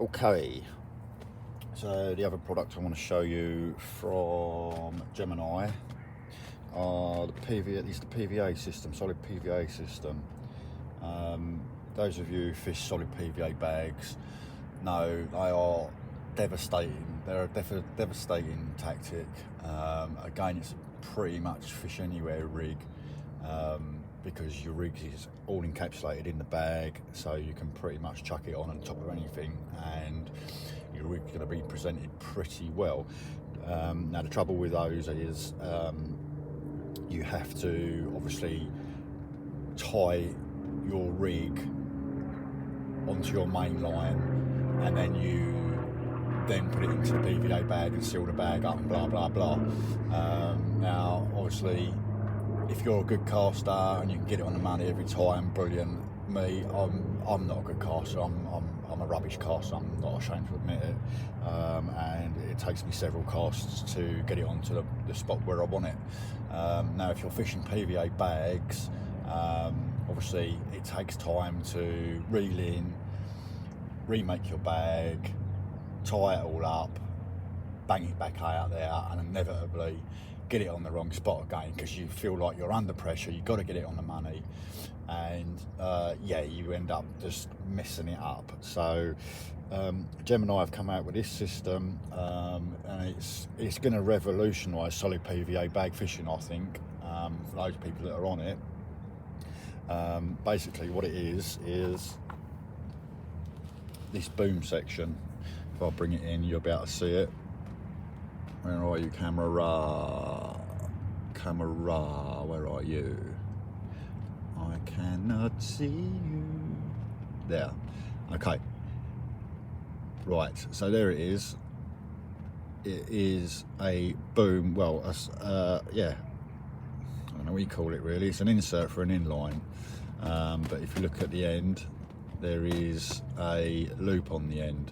Okay, so the other product I want to show you from Gemini are the PVA. It's the PVA system, solid PVA system. Those of you who fish solid PVA bags know they are devastating. They're a devastating tactic. Again, it's pretty much fish anywhere rig. Because your rig is all encapsulated in the bag, so you can pretty much chuck it on top of anything and your rig's going to be presented pretty well. Now the trouble with those is you have to obviously tie your rig onto your main line, and then you put it into the PVA bag and seal the bag up and blah blah blah. Now obviously, if you're a good caster and you can get it on the money every time, brilliant. Me, I'm not a good caster. I'm a rubbish caster. I'm not ashamed to admit it. And it takes me several casts to get it onto the spot where I want it. Now, if you're fishing PVA bags, obviously it takes time to reel in, remake your bag, tie it all up, bang it back out there, and inevitably get it on the wrong spot again because you feel like you're under pressure. You've got to get it on the money, and yeah, you end up just messing it up. So Gemini have come out with this system, and it's going to revolutionise solid PVA bag fishing, I think, for those people that are on it. Basically what it is this boom section. If I bring it in, you'll be able to see it. Where are you, camera? Camera, where are you? I cannot see you. There. Okay. Right, so there it is. It is a boom, well, yeah, I don't know what you call it really. It's an insert for an inline. But if you look at the end, there is a loop on the end.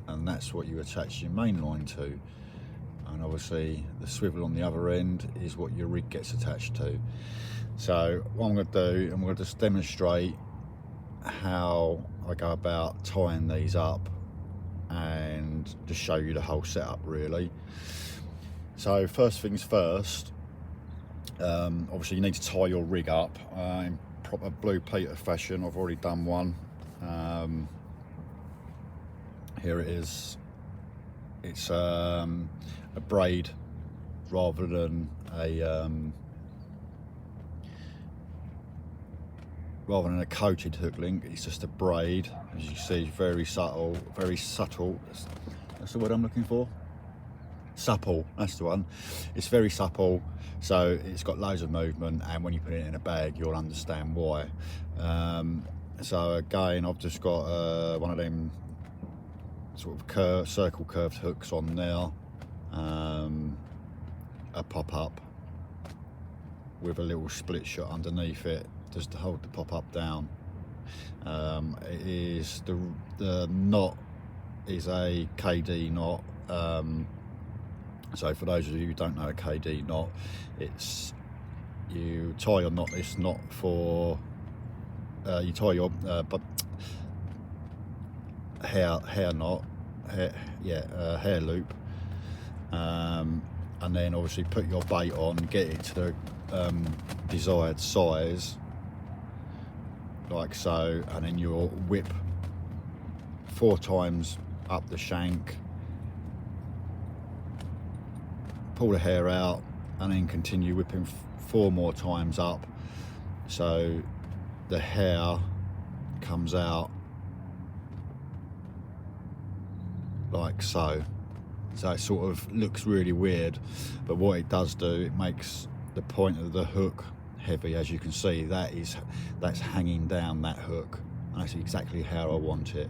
And that's what you attach your main line to. And obviously the swivel on the other end is what your rig gets attached to. So what I'm going to do, I'm going to just demonstrate how I go about tying these up and just show you the whole setup really. So first things first, obviously you need to tie your rig up in proper Blue Peter fashion. I've already done one. Here it is. It's a braid rather than a coated hook link. It's just a braid, as you see, very subtle, very subtle. That's the word I'm looking for. Supple, that's the one. It's very supple, so it's got loads of movement, and when you put it in a bag you'll understand why. So again, I've just got one of them sort of circle curved hooks on there, a pop-up with a little split shot underneath it just to hold the pop-up down. It is the knot is a KD knot. So for those of you who don't know a KD knot, it's you tie your knot. It's not for you tie your hair knot, hair loop, and then obviously put your bait on, get it to the desired size, like so, and then you'll whip 4 times up the shank, pull the hair out, and then continue whipping 4 more times up, so the hair comes out like so. So it sort of looks really weird, but what it does do, it makes the point of the hook heavy. As you can see, that's hanging down, that hook, and that's exactly how I want it.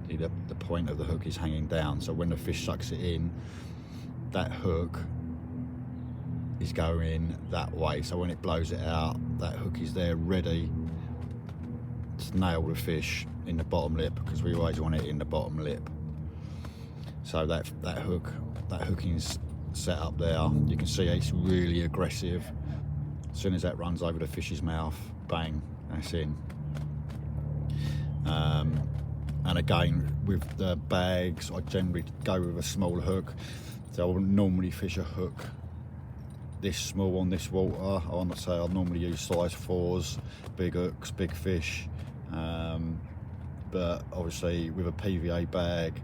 The point of the hook is hanging down, so when the fish sucks it in, that hook is going that way, so when it blows it out, that hook is there ready to nail the fish in the bottom lip, because we always want it in the bottom lip. So that hooking's set up there. You can see it's really aggressive. As soon as that runs over the fish's mouth, bang, that's in. And And again, with the bags, I generally go with a small hook. So I wouldn't normally fish a hook this small on this water. I want to say I normally use size 4s, big hooks, big fish. But obviously with a PVA bag,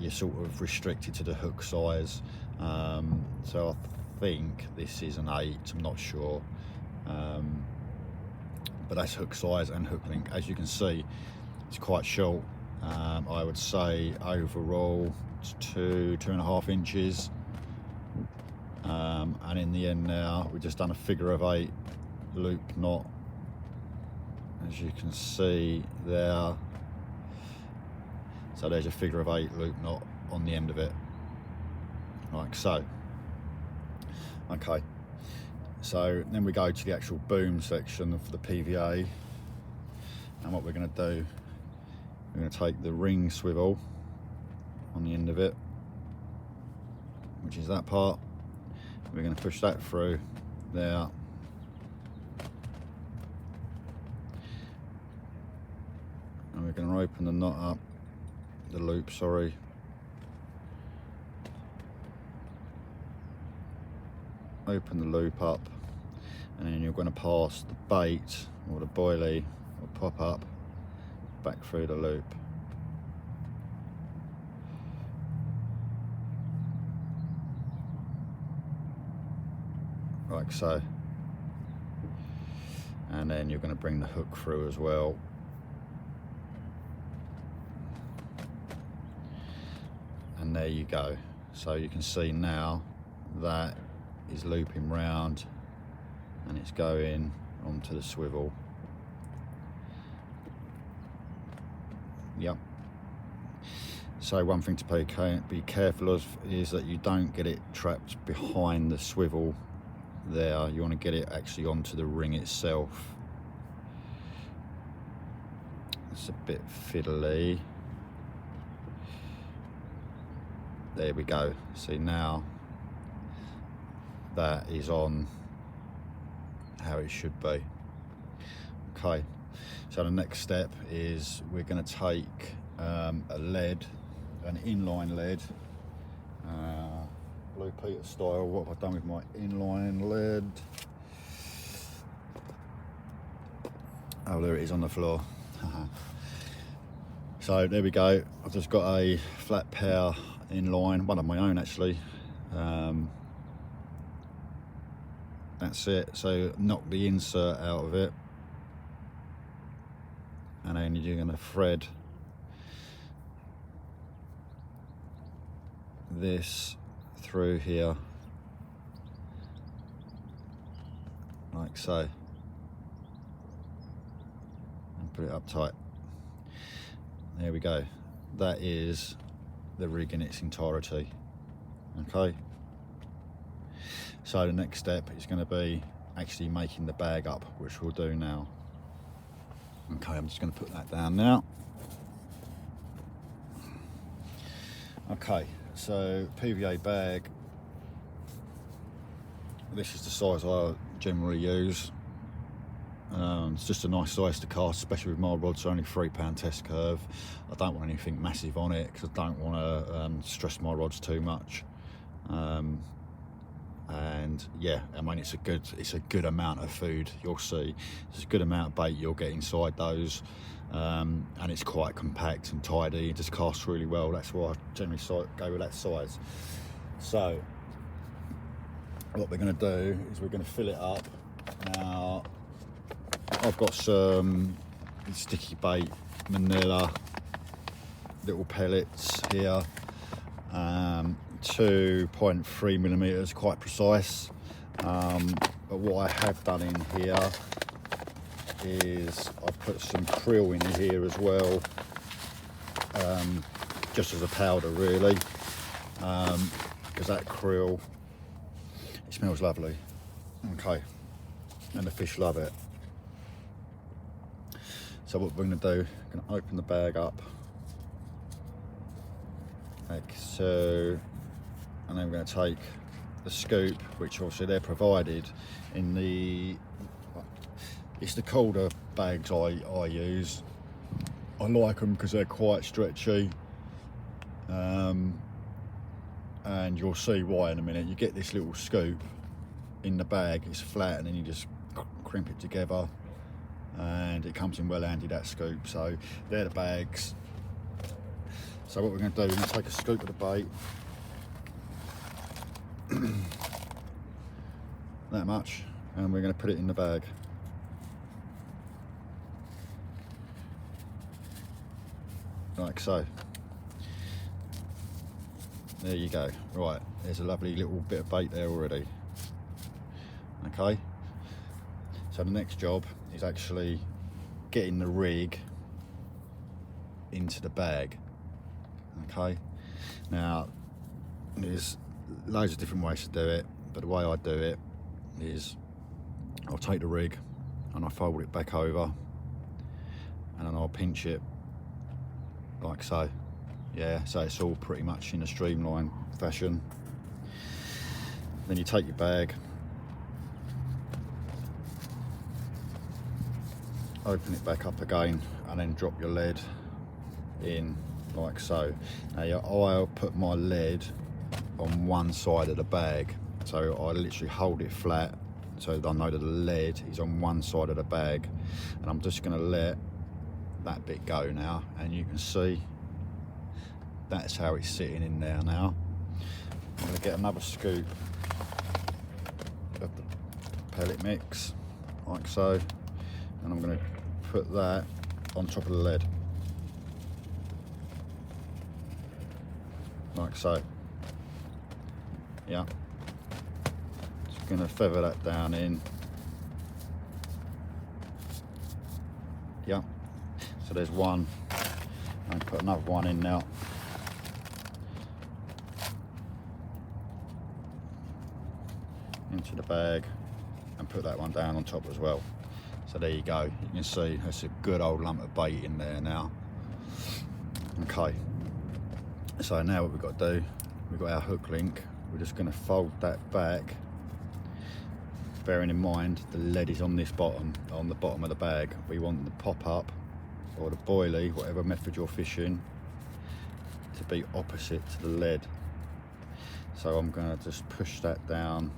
you're sort of restricted to the hook size. So I think this is an 8, I'm not sure. But that's hook size and hook length. As you can see, it's quite short. I would say overall it's 2.5 inches. And in the end now, we've just done a figure of 8 loop knot. As you can see there. So there's a figure of 8 loop knot on the end of it, like so. Okay, so then we go to the actual boom section of the PVA, and what we're going to do, we're going to take the ring swivel on the end of it, which is that part. We're going to push that through there, and we're going to open the knot up, the loop, sorry. Open the loop up, and then you're going to pass the bait or the boilie or pop up back through the loop. Like so. And then you're going to bring the hook through as well. And there you go. So you can see now that is looping round and it's going onto the swivel. Yep. So one thing to be careful of is that you don't get it trapped behind the swivel there. You want to get it actually onto the ring itself. It's a bit fiddly. There we go. See, now that is on how it should be. Okay, so the next step is we're going to take a lead, an inline lead, Blue Peter style. What have I done with my inline lead? Oh, there it is on the floor. So there we go. I've just got a flat power inline, one of my own actually. That's it. So knock the insert out of it, and then you're going to thread this through here like so, and put it up tight. There we go. That is the rig in its entirety. Okay, so the next step is going to be actually making the bag up, which we'll do now. Okay, I'm just going to put that down now. Okay, so PVA bag, this is the size I generally use. It's just a nice size to cast, especially with my rods. Only £3 test curve. I don't want anything massive on it because I don't want to stress my rods too much. And yeah, I mean, it's a good amount of food. You'll see, it's a good amount of bait you'll get inside those, and it's quite compact and tidy. It just casts really well. That's why I generally go with that size. So what we're going to do is we're going to fill it up. Now I've got some sticky bait manila little pellets here, 2.3mm, quite precise. But what I have done in here is I've put some krill in here as well, just as a powder really, because that krill, it smells lovely. Okay, and the fish love it. So what we're going to do, we're going to open the bag up like so, and then we're going to take the scoop, which obviously they're provided in the, it's the colder bags I use. I like them because they're quite stretchy, and you'll see why in a minute. You get this little scoop in the bag, it's flat, and then you just crimp it together and it comes in well handy, that scoop. So they're the bags. So what we're going to do, we're going to take a scoop of the bait, that much, and we're going to put it in the bag. Like so. There you go. Right, there's a lovely little bit of bait there already. Okay, so the next job is actually getting the rig into the bag. Okay, now there's loads of different ways to do it, but the way I do it is I'll take the rig and I fold it back over, and then I'll pinch it like so. Yeah, so it's all pretty much in a streamlined fashion. Then you take your bag, open it back up again, and then drop your lead in like so. Now I'll put my lead on one side of the bag, so I literally hold it flat so I know that the lead is on one side of the bag, and I'm just going to let that bit go now, and you can see that's how it's sitting in there now. I'm going to get another scoop of the pellet mix like so, and I'm going to put that on top of the lead like so. Yeah, just going to feather that down in. Yeah, so there's one, and put another one in now. Into the bag, and put that one down on top as well. So there you go, you can see there's a good old lump of bait in there now. Okay, so now what we've got to do, we've got our hook link, we're just going to fold that back, bearing in mind the lead is on this bottom, on the bottom of the bag. We want the pop-up or the boilie, whatever method you're fishing, to be opposite to the lead. So I'm going to just push that down,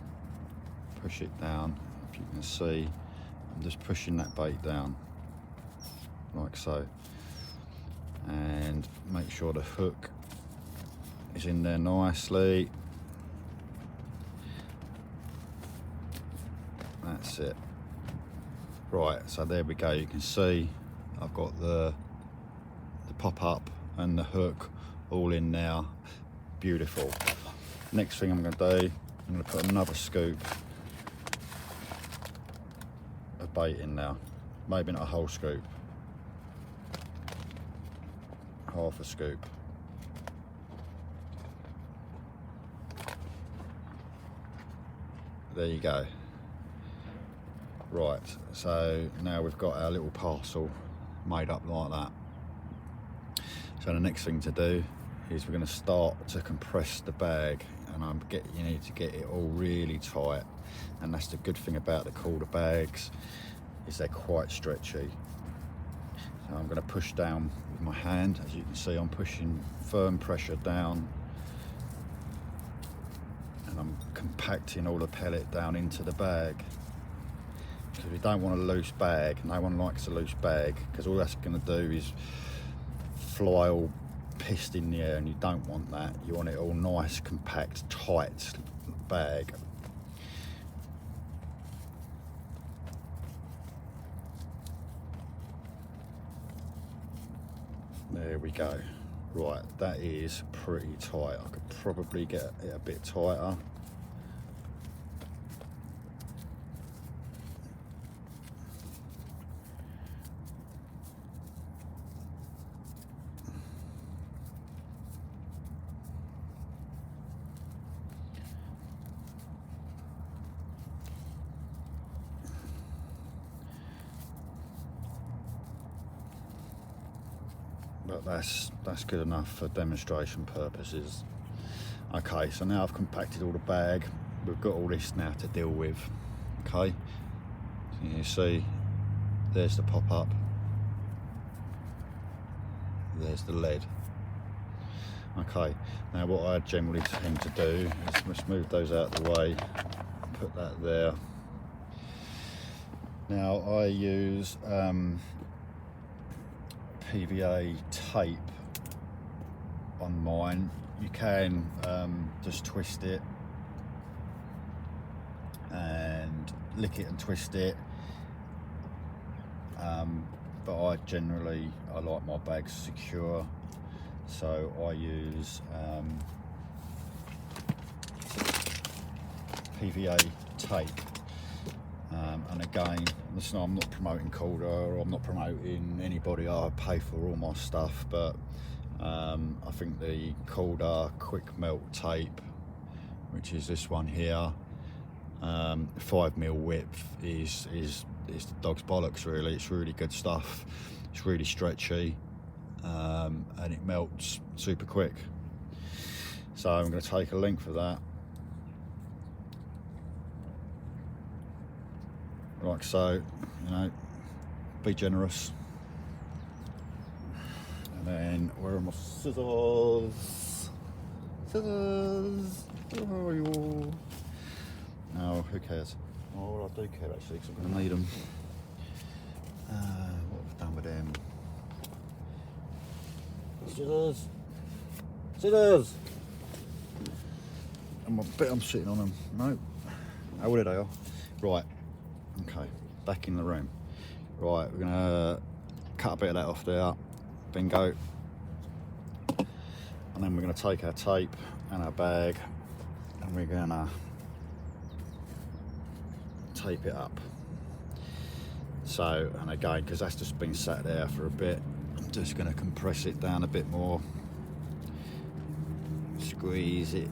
push it down. If you can see, I'm just pushing that bait down like so, and make sure the hook is in there nicely. That's it. Right, so there we go. You can see I've got the pop-up and the hook all in there. Beautiful. Next thing I'm going to do, I'm going to put another scoop of bait in now. Maybe not a whole scoop, half a scoop. There you go. Right, so now we've got our little parcel made up like that. So the next thing to do is we're going to start to compress the bag, and you need to get it all really tight. And that's the good thing about the quarter bags, is they're quite stretchy. So I'm going to push down with my hand. As you can see, I'm pushing firm pressure down, and I'm compacting all the pellet down into the bag, because we don't want a loose bag. No one likes a loose bag, because all that's going to do is fly all pissed in the air, and you don't want that. You want it all nice, compact, tight bag. There we go. Right, that is pretty tight. I could probably get it a bit tighter. But that's good enough for demonstration purposes. Okay, so now I've compacted all the bag. We've got all this now to deal with. Okay, so you see, there's the pop-up. there's the lead. Okay, now what I generally tend to do is just move those out of the way, put that there. Now I use PVA tape on mine. You can just twist it and lick it and twist it, but I like my bags secure, so I use PVA tape. And again, listen, I'm not promoting Calder, or I'm not promoting anybody. I pay for all my stuff, but I think the Calder quick melt tape, which is this one here, 5mm width, is the dog's bollocks really. It's really good stuff. It's really stretchy, and it melts super quick. So I'm going to take a length of that, like so, you know, be generous. And then where are my scissors? Scissors, where are you? No, who cares? Oh, well, I do care actually, because I'm going to need them. What have I done with them? Scissors! Scissors! And I bet I'm sitting on them. No. Oh, there they are. Right. Okay, back in the room. Right, we're gonna cut a bit of that off there. Bingo. And then we're gonna take our tape and our bag and we're gonna tape it up. So, and again, because that's just been sat there for a bit, I'm just gonna compress it down a bit more. Squeeze it,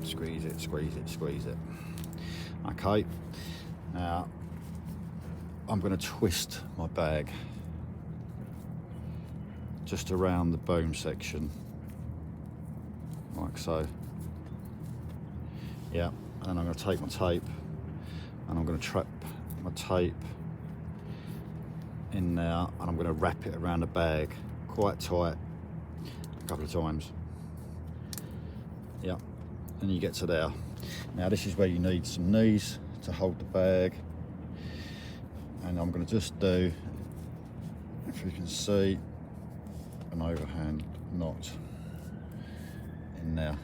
squeeze it, squeeze it, squeeze it. Okay. Now, I'm going to twist my bag just around the boom section, like so. Yeah, and then I'm going to take my tape and I'm going to trap my tape in there, and I'm going to wrap it around the bag quite tight a couple of times. Yeah, and you get to there. Now this is where you need some knees to hold the bag, and I'm going to just do, if you can see, an overhand knot in there,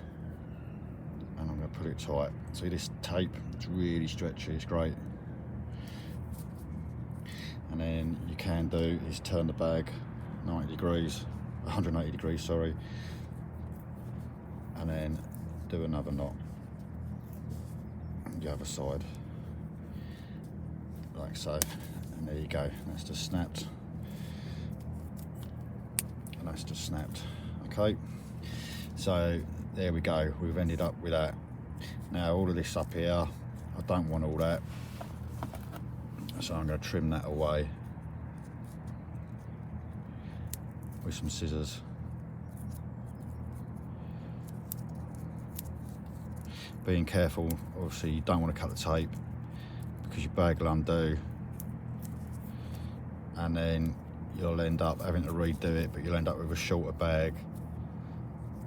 and I'm going to put it tight. See this tape, it's really stretchy, it's great. And then you can do is turn the bag 90 degrees, 180 degrees, sorry, and then do another knot on the other side, like so, and there you go. That's just snapped, and that's just snapped. Okay, so there we go. We've ended up with that. Now all of this up here, I don't want all that, so I'm going to trim that away with some scissors. Being careful, obviously you don't want to cut the tape because your bag will undo, and then you'll end up having to redo it, but you'll end up with a shorter bag,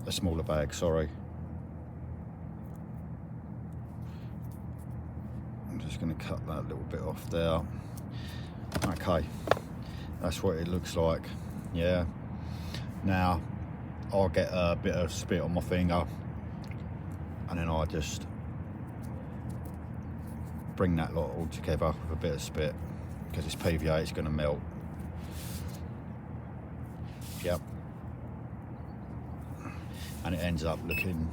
a smaller bag, sorry. I'm just going to cut that little bit off there. Okay, that's what it looks like. Yeah, now I'll get a bit of spit on my finger, and then I just bring that lot all together with a bit of spit, because it's PVA, it's going to melt. Yep. And it ends up looking,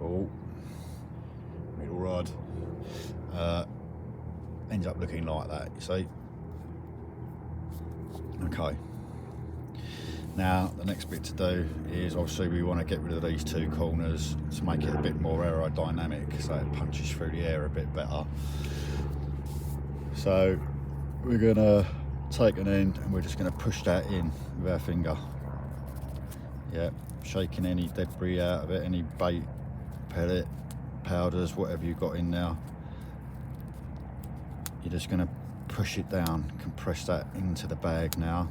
oh, middle rod, ends up looking like that, you see. Okay. Now the next bit to do is, obviously we want to get rid of these two corners to make it a bit more aerodynamic, so it punches through the air a bit better. So we're going to take an end and we're just going to push that in with our finger. Yeah, shaking any debris out of it, any bait, pellet, powders, whatever you've got in there. You're just going to push it down, compress that into the bag now.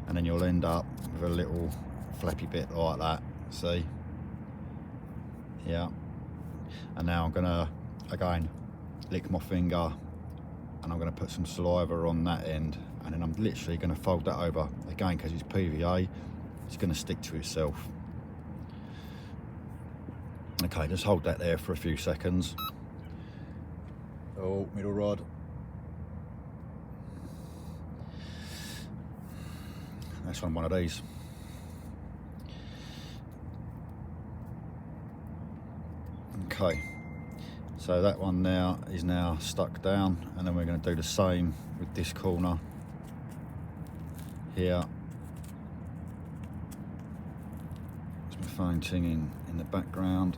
and then you'll end up with a little flappy bit like that. See? Yeah. And now I'm gonna again lick my finger, and I'm gonna put some saliva on that end, and then I'm literally gonna fold that over again, because it's PVA, it's gonna stick to itself. Okay, just hold that there for a few seconds. Oh, middle rod. That's on one of these. Okay, so that one now is now stuck down, and then we're going to do the same with this corner here. There's my phone singing in the background.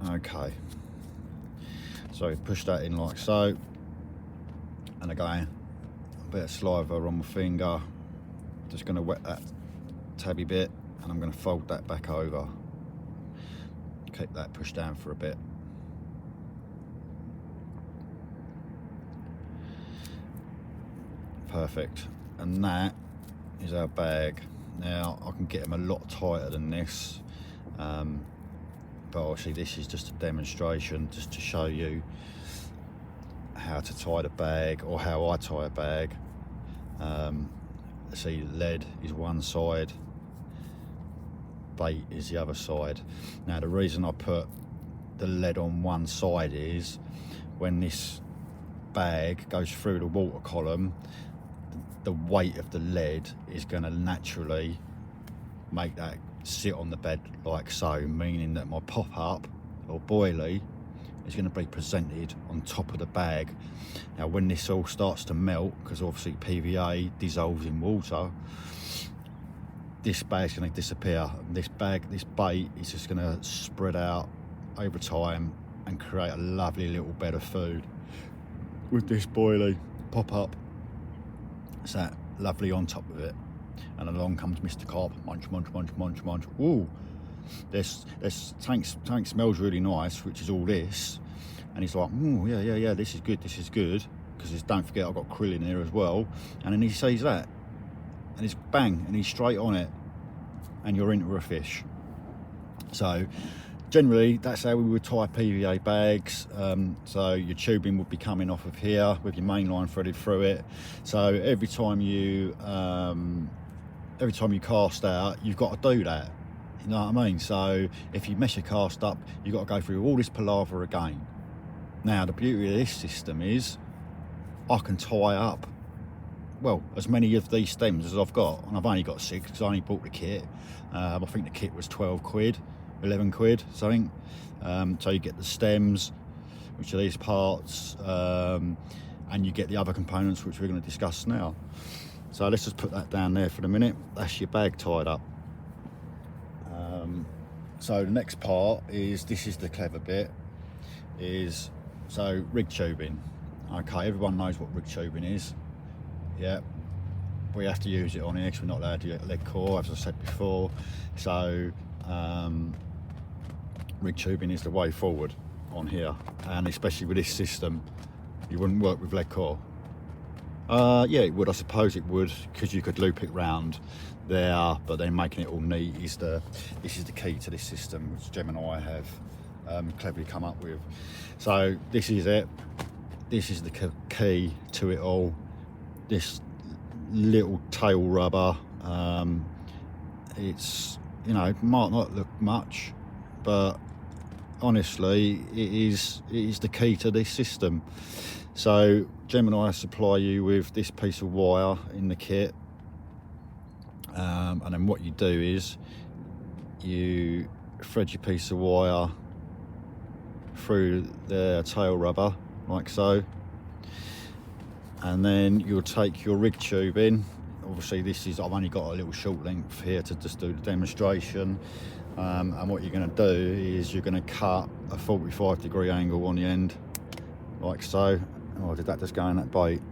Okay, so push that in like so, and again a bit of saliva on my finger, just going to wet that tabby bit, and I'm going to fold that back over, keep that pushed down for a bit. Perfect, and that is our bag. Now I can get them a lot tighter than this, but obviously this is just a demonstration, just to show you how to tie the bag, or how I tie a bag. See, lead is one side, bait is the other side. Now the reason I put the lead on one side is when this bag goes through the water column, the weight of the lead is going to naturally make that sit on the bed like so, meaning that my pop-up or boilie is going to be presented on top of the bag. Now when this all starts to melt, because obviously PVA dissolves in water, this bag's going to disappear. This bait is just going to spread out over time and create a lovely little bed of food with this boilie pop-up. It's that lovely on top of it. And along comes Mr. Carp, munch, munch, munch, munch, munch. Ooh, this tank smells really nice, which is all this. And he's like, oh yeah, this is good, because don't forget I've got krill in here as well. And then he sees that, and he's bang, and he's straight on it, and you're into a fish. So generally that's how we would tie PVA bags. So your tubing would be coming off of here with your main line threaded through it. So every time you cast out, you've got to do that. You know what I mean? So if you mess your cast up, you've got to go through all this palaver again. Now the beauty of this system is I can tie up, well, as many of these stems as I've got, and I've only got 6 because I only bought the kit. I think the kit was 12 quid, 11 quid, something. So you get the stems, which are these parts, and you get the other components, which we're going to discuss now. So let's just put that down there for the minute. That's your bag tied up. So the next part is, this is the clever bit, is so rig tubing. Okay, everyone knows what rig tubing is. Yeah, we have to use it on here because we're not allowed to use lead core, as I said before. So rig tubing is the way forward on here, and especially with this system, you wouldn't work with lead core. Yeah, it would, I suppose it would, because you could loop it round there, but then making it all neat is this is the key to this system, which Gemini have cleverly come up with. So this is it. This is the key to it all. This little tail rubber. It's, you know, it might not look much, but honestly, it is the key to this system. So Gemini supply you with this piece of wire in the kit, and then what you do is you thread your piece of wire through the tail rubber like so, and then you'll take your rig tube in. Obviously this is, I've only got a little short length here to just do the demonstration, and what you're going to do is you're going to cut a 45-degree angle on the end like so. Oh, did that just go in that bait?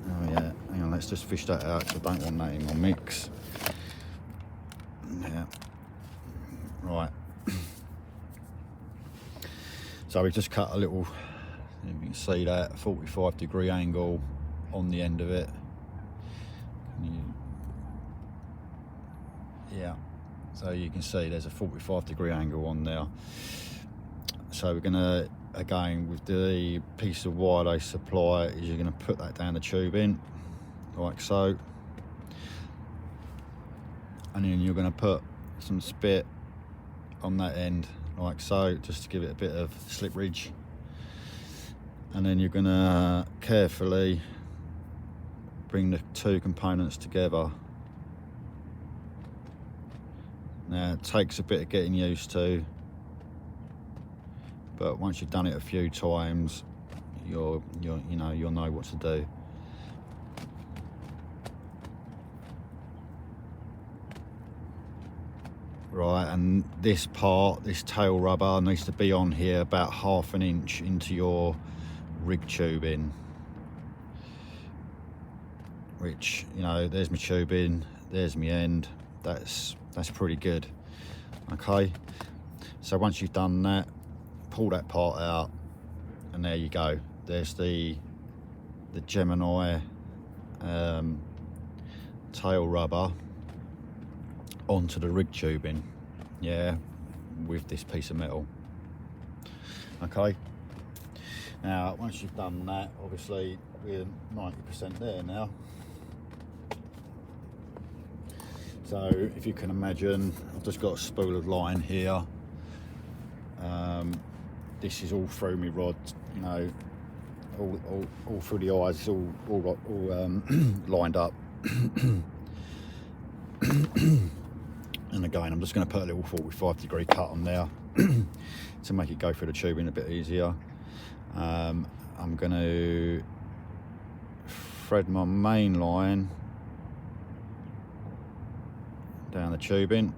Oh yeah, hang on, let's just fish that out because I don't want that in my mix. Yeah, right. So we just cut a little, you can see that 45-degree angle on the end of it. Yeah, so you can see there's a 45-degree angle on there. So we're gonna, again, with the piece of wire they supply, is you're gonna put that down the tubing like so, and then you're gonna put some spit on that end like so, just to give it a bit of slip ridge, and then you're gonna carefully bring the two components together. Now it takes a bit of getting used to, but once you've done it a few times, you'll know what to do. Right, and this part, this tail rubber, needs to be on here about 1/2 inch into your rig tubing. Which, you know, there's my tubing, there's my end. That's pretty good. Okay, so once you've done that, pull that part out, and there you go. There's the Gemini tail rubber onto the rig tubing, yeah, with this piece of metal. Okay, now once you've done that, obviously we're 90% there now. So if you can imagine, I've just got a spool of line here. This is all through me rod, you know, all through the eyes, it's all lined up. And again, I'm just going to put a little 45-degree cut on there to make it go through the tubing a bit easier. I'm going to thread my main line down the tubing.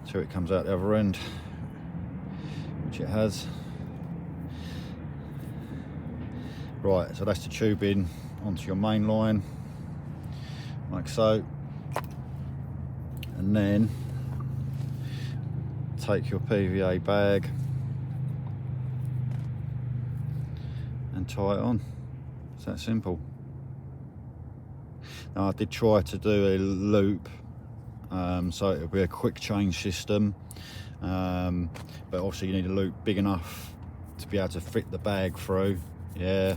So it comes out the other end, which it has. Right, so that's the tubing onto your main line, like so. And then take your PVA bag and tie it on. It's that simple. Now I did try to do a loop, so it'll be a quick change system, but obviously you need a loop big enough to be able to fit the bag through, yeah.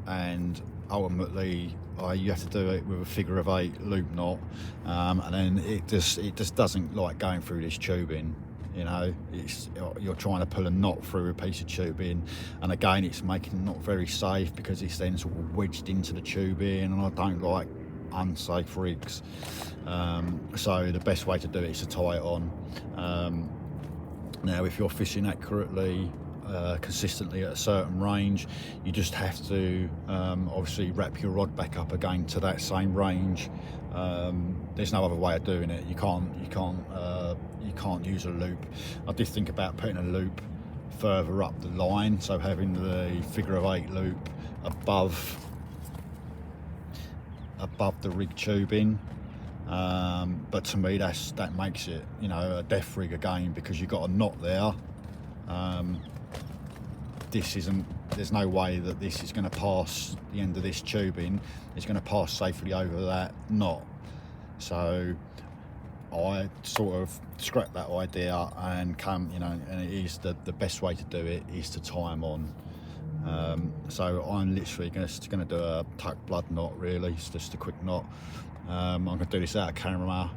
And ultimately you have to do it with a figure of 8 loop knot, and then it just doesn't like going through this tubing, you know. You're trying to pull a knot through a piece of tubing, and again it's making it not very safe because it's then sort of wedged into the tubing, and I don't like unsafe rigs. So the best way to do it is to tie it on. Now if you're fishing accurately, consistently at a certain range, you just have to obviously wrap your rod back up again to that same range. There's no other way of doing it. You can't use a loop. I did think about putting a loop further up the line, so having the figure of 8 loop above the rig tubing, but to me that makes it, you know, a death rig again, because you've got a knot there. There's no way that this is going to pass the end of this tubing. It's going to pass safely over that knot. So I sort of scrapped that idea and and it is the best way to do it is to tie them on. So I'm literally just going to do a tuck blood knot, really. It's just a quick knot. I'm going to do this out of camera.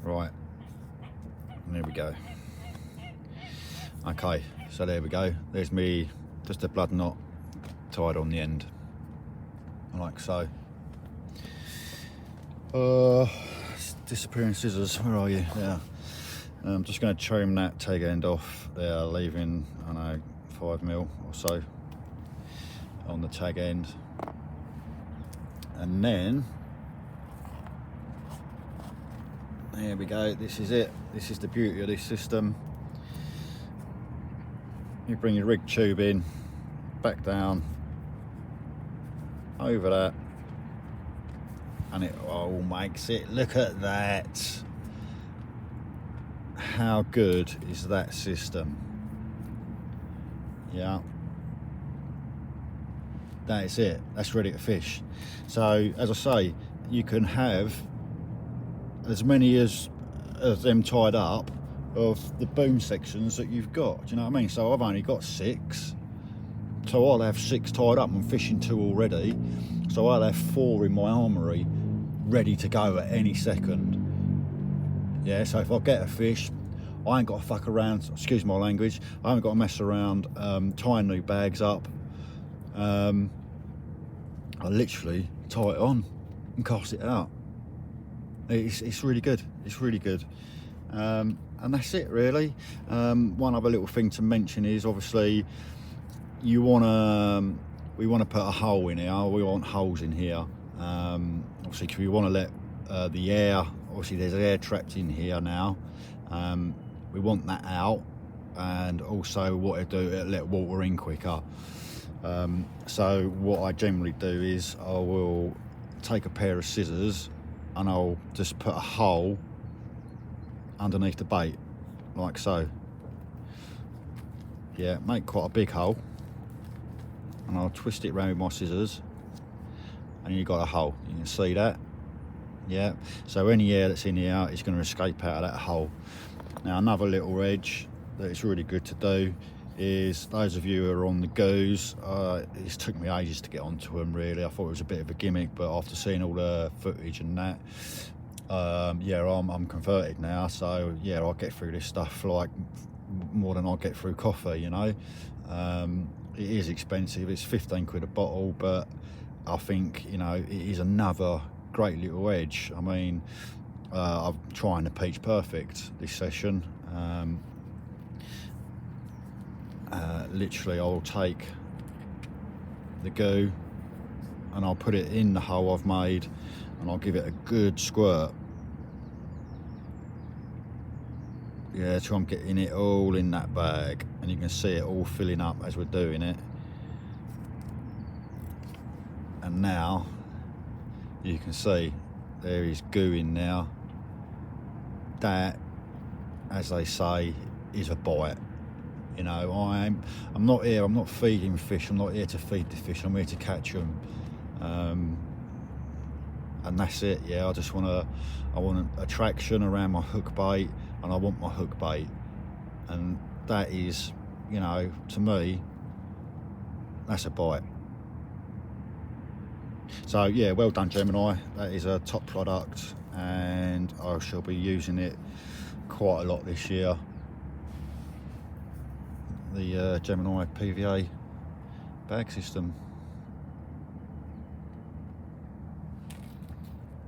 Right, and there we go. Okay, so there we go. There's me, just a blood knot tied on the end, like so. Disappearing scissors, where are you? Yeah. I'm just going to trim that tag end off there, leaving, I don't know, 5mm or so on the tag end. And then, there we go, this is it. This is the beauty of this system. You bring your rig tube in, back down, over that, and it all makes it. Look at that. How good is that system? Yeah, that is it. That's ready to fish. So as I say, you can have as many as them tied up of the boom sections that you've got. Do you know what I mean? So I've only got 6, so I'll have 6 tied up. I'm fishing 2 already, so I'll have 4 in my armoury ready to go at any second. Yeah, so if I get a fish, I ain't got to fuck around, excuse my language, I haven't got to mess around tying new bags up. I literally tie it on and cast it out. It's really good, it's really good. And that's it really. One other little thing to mention is, obviously, we want to put a hole in here. We want holes in here, obviously, because we want to let the air, obviously there's air trapped in here now, we want that out, and also what it'll do, it'll let water in quicker. So what I generally do is I will take a pair of scissors and I'll just put a hole underneath the bait, like so. Yeah, make quite a big hole, and I'll twist it around with my scissors, and you've got a hole. You can see that. Yeah, so any air that's in here is going to escape out of that hole. Now, another little edge that it's really good to do is, those of you who are on the goos, it's took me ages to get onto them really. I thought it was a bit of a gimmick, but after seeing all the footage and that, yeah, I'm converted now. So yeah, I'll get through this stuff like more than I'll get through coffee, you know. It is expensive, it's 15 quid a bottle, but I think, you know, it is another great little edge. I mean, I'm trying the Peach Perfect this session. Literally, I'll take the goo and I'll put it in the hole I've made, and I'll give it a good squirt. Yeah, so I'm getting it all in that bag, and you can see it all filling up as we're doing it. And now you can see there is goo in now. That, as they say, is a bite. You know, I'm not here, I'm not feeding fish, I'm not here to feed the fish, I'm here to catch them. And that's it. Yeah, I want attraction around my hook bait, and I want my hook bait, and that is, you know, to me, that's a bite. So yeah, well done Gemini, that is a top product, and I shall be using it quite a lot this year, the Gemini PVA bag system.